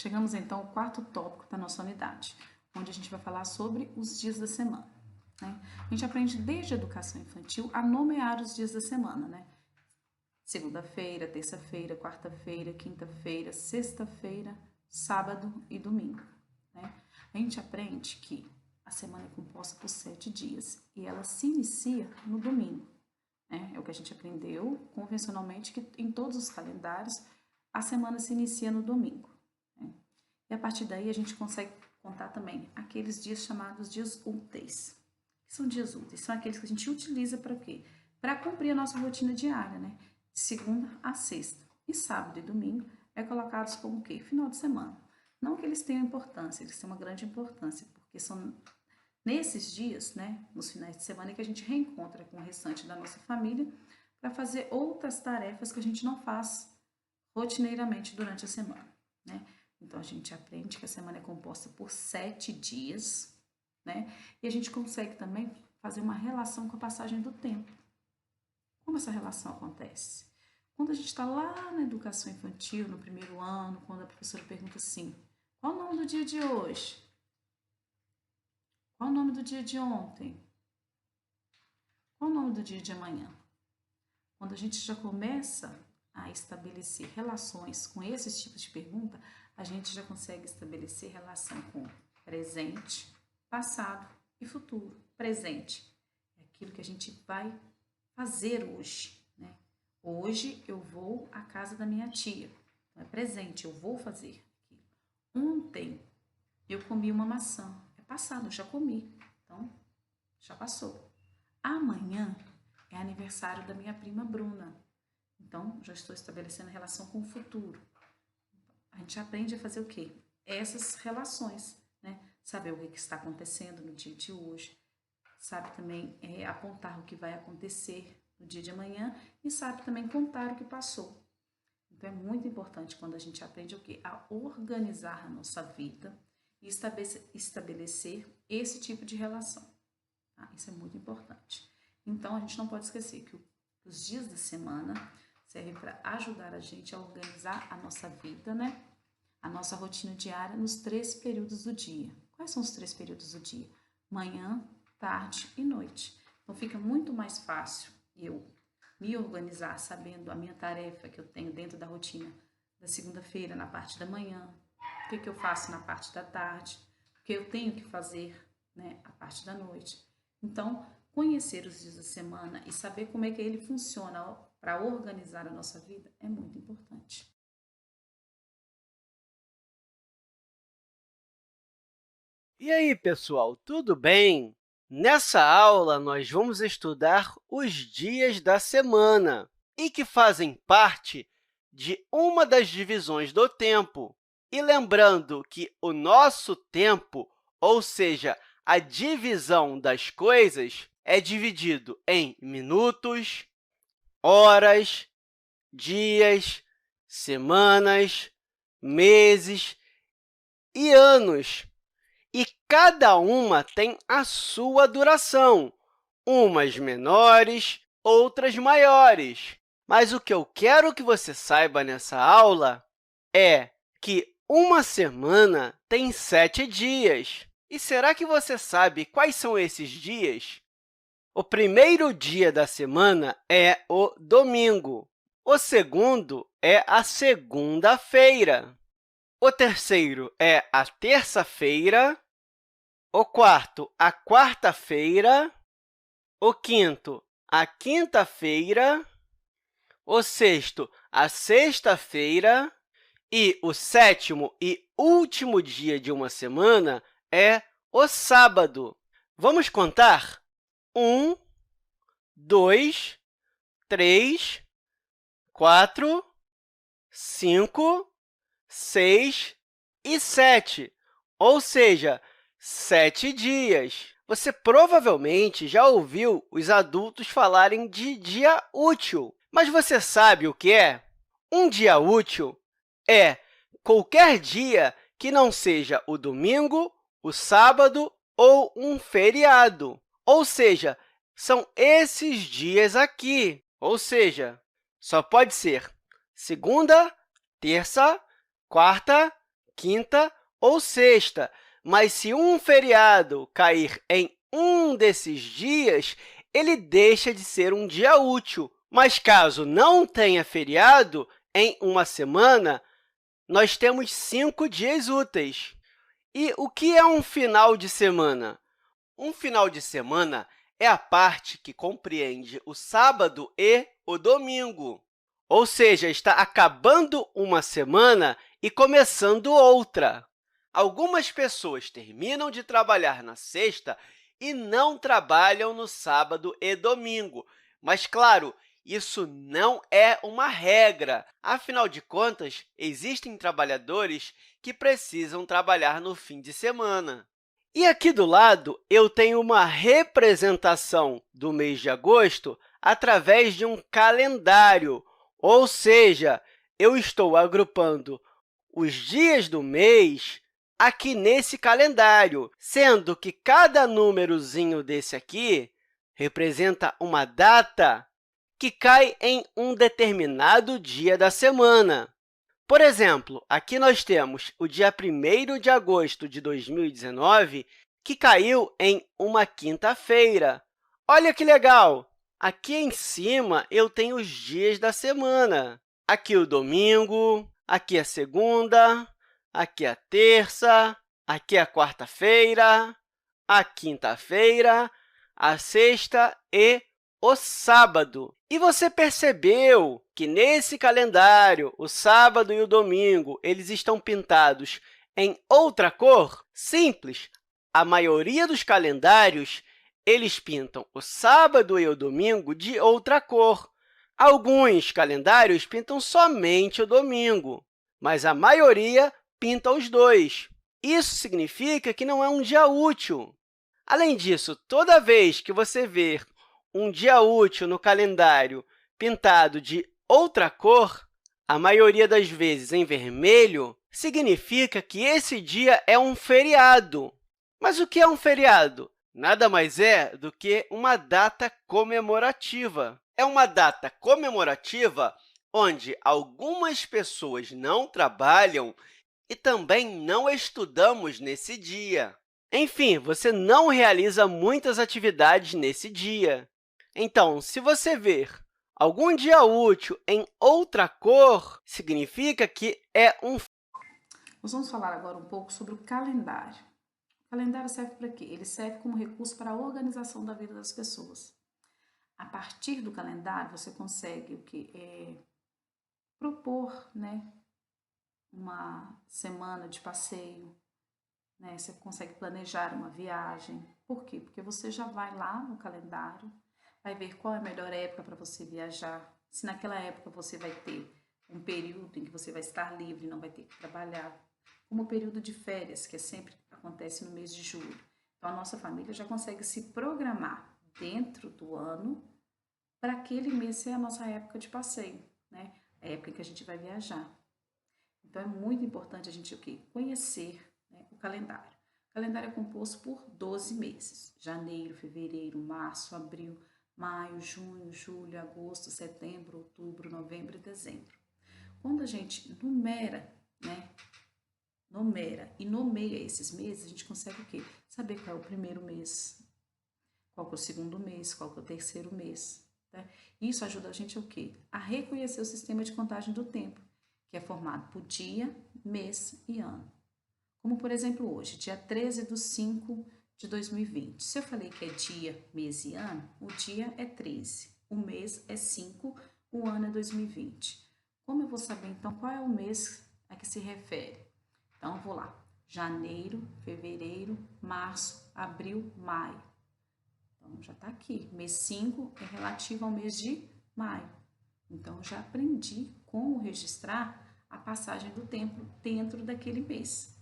Chegamos então ao quarto tópico da nossa unidade, onde a gente vai falar sobre os dias da semana. Né? A gente aprende desde a educação infantil a nomear os dias da semana, né? Segunda-feira, terça-feira, quarta-feira, quinta-feira, sexta-feira, sábado e domingo. Né? A gente aprende que a semana é composta por 7 dias e ela se inicia no domingo. Né? É o que a gente aprendeu convencionalmente, que em todos os calendários a semana se inicia no domingo. Né? E a partir daí a gente consegue contar também aqueles dias chamados dias úteis. Que são dias úteis? São aqueles que a gente utiliza para quê? Para cumprir a nossa rotina diária, né? De segunda a sexta. E sábado e domingo é colocados como o quê? Final de semana. Não que eles tenham importância, eles têm uma grande importância, porque são nesses dias, né, nos finais de semana, que a gente reencontra com o restante da nossa família para fazer outras tarefas que a gente não faz rotineiramente durante a semana, né? Então, a gente aprende que a semana é composta por 7 dias, né? E a gente consegue também fazer uma relação com a passagem do tempo. Como essa relação acontece? Quando a gente está lá na educação infantil, no primeiro ano, quando a professora pergunta assim, qual o nome do dia de hoje? Qual o nome do dia de ontem? Qual o nome do dia de amanhã? Quando a gente já começa a estabelecer relações com esses tipos de pergunta, a gente já consegue estabelecer relação com presente, passado e futuro. Presente é aquilo que a gente vai fazer hoje, né? Hoje eu vou à casa da minha tia. Então é presente, eu vou fazer aquilo. Ontem eu comi uma maçã. É passado, eu já comi. Então, já passou. Amanhã é aniversário da minha prima Bruna. Então, já estou estabelecendo relação com o futuro. A gente aprende a fazer o quê? Essas relações, né? Saber o que está acontecendo no dia de hoje. Sabe também apontar o que vai acontecer no dia de amanhã e sabe também contar o que passou. Então, é muito importante quando a gente aprende o quê? A organizar a nossa vida e estabelecer esse tipo de relação. Tá? Isso é muito importante. Então, a gente não pode esquecer que os dias da semana servem para ajudar a gente a organizar a nossa vida, né? A nossa rotina diária nos 3 períodos do dia. Quais são os 3 períodos do dia? Manhã, tarde e noite. Então, fica muito mais fácil eu me organizar sabendo a minha tarefa que eu tenho dentro da rotina da segunda-feira, na parte da manhã, o que eu faço na parte da tarde, o que eu tenho que fazer, né, a parte da noite. Então, conhecer os dias da semana e saber como é que ele funciona para organizar a nossa vida é muito importante. E aí, pessoal, tudo bem? Nessa aula, nós vamos estudar os dias da semana e que fazem parte de uma das divisões do tempo. E lembrando que o nosso tempo, ou seja, a divisão das coisas, é dividido em minutos, horas, dias, semanas, meses e anos. E cada uma tem a sua duração, umas menores, outras maiores. Mas o que eu quero que você saiba nessa aula é que uma semana tem 7 dias. E será que você sabe quais são esses dias? O primeiro dia da semana é o domingo. O segundo é a segunda-feira. O terceiro é a terça-feira. O quarto, a quarta-feira. O quinto, a quinta-feira. O sexto, a sexta-feira. E o sétimo e último dia de uma semana é o sábado. Vamos contar? 1, 2, 3, 4, 5, 6 e 7, ou seja, 7 dias. Você provavelmente já ouviu os adultos falarem de dia útil, mas você sabe o que é? Um dia útil é qualquer dia que não seja o domingo, o sábado ou um feriado, ou seja, são esses dias aqui, ou seja, só pode ser segunda, terça, quarta, quinta ou sexta, mas se um feriado cair em um desses dias, ele deixa de ser um dia útil. Mas caso não tenha feriado em uma semana, nós temos 5 dias úteis. E o que é um final de semana? Um final de semana é a parte que compreende o sábado e o domingo, ou seja, está acabando uma semana e começando outra. Algumas pessoas terminam de trabalhar na sexta e não trabalham no sábado e domingo, mas, claro, isso não é uma regra. Afinal de contas, existem trabalhadores que precisam trabalhar no fim de semana. E aqui do lado, eu tenho uma representação do mês de agosto através de um calendário, ou seja, eu estou agrupando os dias do mês aqui nesse calendário, sendo que cada númerozinho desse aqui representa uma data que cai em um determinado dia da semana. Por exemplo, aqui nós temos o dia 1º de agosto de 2019, que caiu em uma quinta-feira. Olha que legal! Aqui em cima, eu tenho os dias da semana. Aqui o domingo, aqui a segunda, aqui a terça, aqui a quarta-feira, a quinta-feira, a sexta e o sábado. E você percebeu que, nesse calendário, o sábado e o domingo eles estão pintados em outra cor? Simples! A maioria dos calendários eles pintam o sábado e o domingo de outra cor. Alguns calendários pintam somente o domingo, mas a maioria pinta os dois. Isso significa que não é um dia útil. Além disso, toda vez que você ver um dia útil no calendário pintado de outra cor, a maioria das vezes em vermelho, significa que esse dia é um feriado. Mas o que é um feriado? Nada mais é do que uma data comemorativa. É uma data comemorativa onde algumas pessoas não trabalham e também não estudamos nesse dia. Enfim, você não realiza muitas atividades nesse dia. Então, se você ver algum dia útil em outra cor, significa que é um... Nós vamos falar agora um pouco sobre o calendário. O calendário serve para quê? Ele serve como recurso para a organização da vida das pessoas. A partir do calendário, você consegue o quê? Propor, né, uma semana de passeio, né? Você consegue planejar uma viagem. Por quê? Porque você já vai lá no calendário, vai ver qual é a melhor época para você viajar, se naquela época você vai ter um período em que você vai estar livre e não vai ter que trabalhar, como o período de férias, que sempre acontece no mês de julho. Então, a nossa família já consegue se programar dentro do ano para aquele mês ser a nossa época de passeio, né? A época em que a gente vai viajar. Então, é muito importante a gente o quê? Conhecer, né, o calendário. O calendário é composto por 12 meses: janeiro, fevereiro, março, abril, maio, junho, julho, agosto, setembro, outubro, novembro e dezembro. Quando a gente numera e nomeia esses meses, a gente consegue o quê? Saber qual é o primeiro mês, qual é o segundo mês, qual é o terceiro mês. Né? Isso ajuda a gente o quê? A reconhecer o sistema de contagem do tempo, que é formado por dia, mês e ano. Como, por exemplo, hoje, dia 13/5 de 2020. Se eu falei que é dia, mês e ano, o dia é 13, o mês é 5, o ano é 2020. Como eu vou saber, então, qual é o mês a que se refere? Então, eu vou lá. Janeiro, fevereiro, março, abril, maio. Então, já está aqui. Mês 5 é relativo ao mês de maio. Então, já aprendi como registrar a passagem do tempo dentro daquele mês.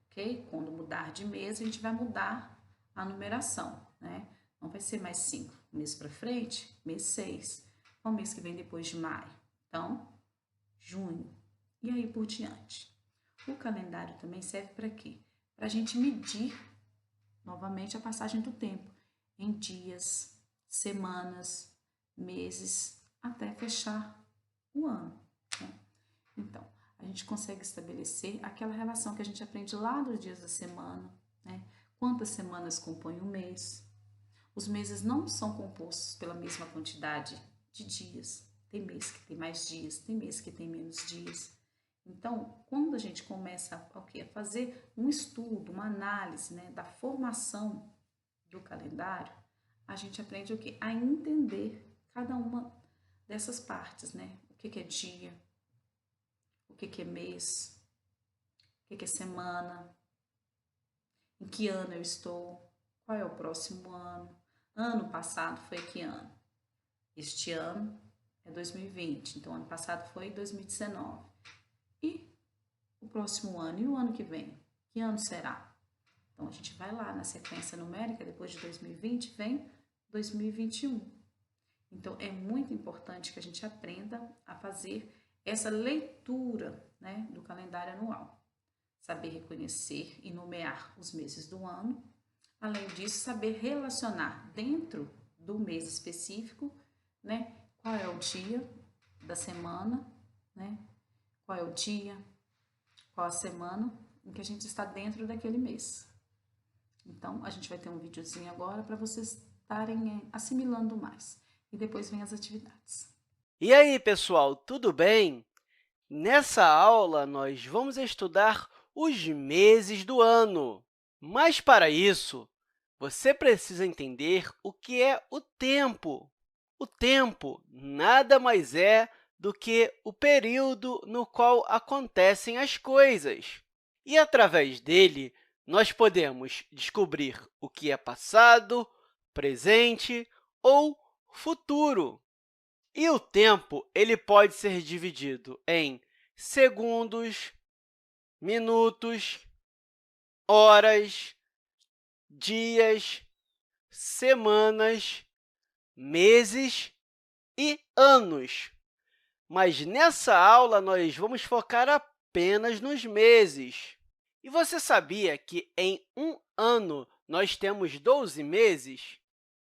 Ok? Quando mudar de mês, a gente vai mudar a numeração, né? Não vai ser mais 5. Mês para frente, mês 6. Qual mês que vem depois de maio? Então, junho. E aí por diante. O calendário também serve para quê? Para a gente medir novamente a passagem do tempo em dias, semanas, meses, até fechar o ano. Né? Então, gente consegue estabelecer aquela relação que a gente aprende lá dos dias da semana, né? Quantas semanas compõem um mês? Os meses não são compostos pela mesma quantidade de dias. Tem mês que tem mais dias, tem mês que tem menos dias. Então, quando a gente começa a fazer um estudo, uma análise, né, da formação do calendário, a gente aprende o quê? A entender cada uma dessas partes, né? O que é dia, o que é mês, o que é semana, em que ano eu estou, qual é o próximo ano. Ano passado foi que ano? Este ano é 2020, então ano passado foi 2019. E o próximo ano e o ano que vem? Que ano será? Então a gente vai lá na sequência numérica, depois de 2020 vem 2021. Então é muito importante que a gente aprenda a fazer essa leitura, né, do calendário anual. Saber reconhecer e nomear os meses do ano. Além disso, saber relacionar dentro do mês específico, né, qual é o dia da semana, né, qual é o dia, qual a semana em que a gente está dentro daquele mês. Então, a gente vai ter um videozinho agora para vocês estarem assimilando mais. E depois vem as atividades. E aí, pessoal, tudo bem? Nessa aula, nós vamos estudar os meses do ano. Mas, para isso, você precisa entender o que é o tempo. O tempo nada mais é do que o período no qual acontecem as coisas. E, através dele, nós podemos descobrir o que é passado, presente ou futuro. E o tempo ele pode ser dividido em segundos, minutos, horas, dias, semanas, meses e anos. Mas nessa aula, nós vamos focar apenas nos meses. E você sabia que em um ano nós temos 12 meses?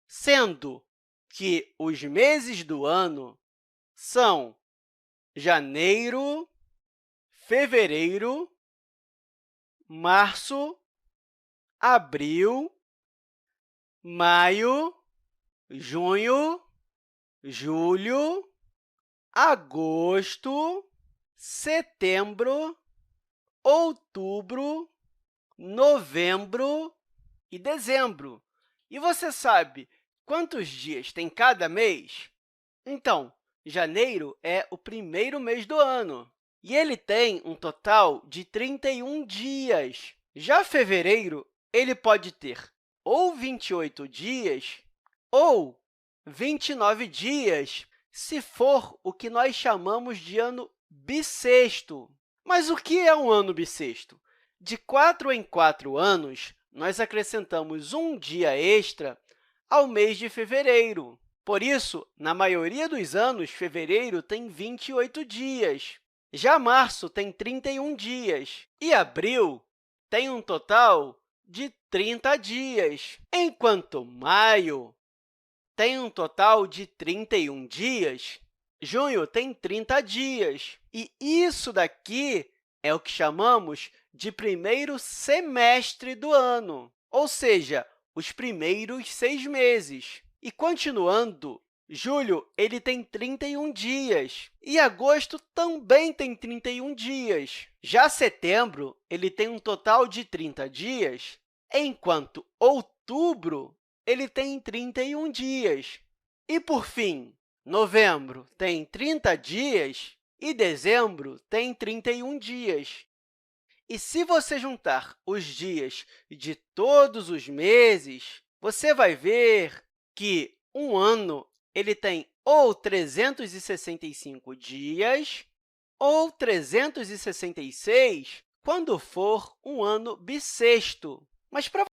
Sendo que os meses do ano são janeiro, fevereiro, março, abril, maio, junho, julho, agosto, setembro, outubro, novembro e dezembro. E você sabe quantos dias tem cada mês? Então, janeiro é o primeiro mês do ano, e ele tem um total de 31 dias. Já fevereiro, ele pode ter ou 28 dias ou 29 dias, se for o que nós chamamos de ano bissexto. Mas o que é um ano bissexto? De 4 em 4 anos, nós acrescentamos um dia extra ao mês de fevereiro. Por isso, na maioria dos anos, fevereiro tem 28 dias. Já março tem 31 dias e abril tem um total de 30 dias, enquanto maio tem um total de 31 dias, junho tem 30 dias. E isso daqui é o que chamamos de primeiro semestre do ano, ou seja, os primeiros 6 meses. E, continuando, julho ele tem 31 dias e agosto também tem 31 dias. Já setembro ele tem um total de 30 dias, enquanto outubro ele tem 31 dias. E, por fim, novembro tem 30 dias e dezembro tem 31 dias. E se você juntar os dias de todos os meses, você vai ver que um ano ele tem ou 365 dias ou 366 quando for um ano bissexto. Mas para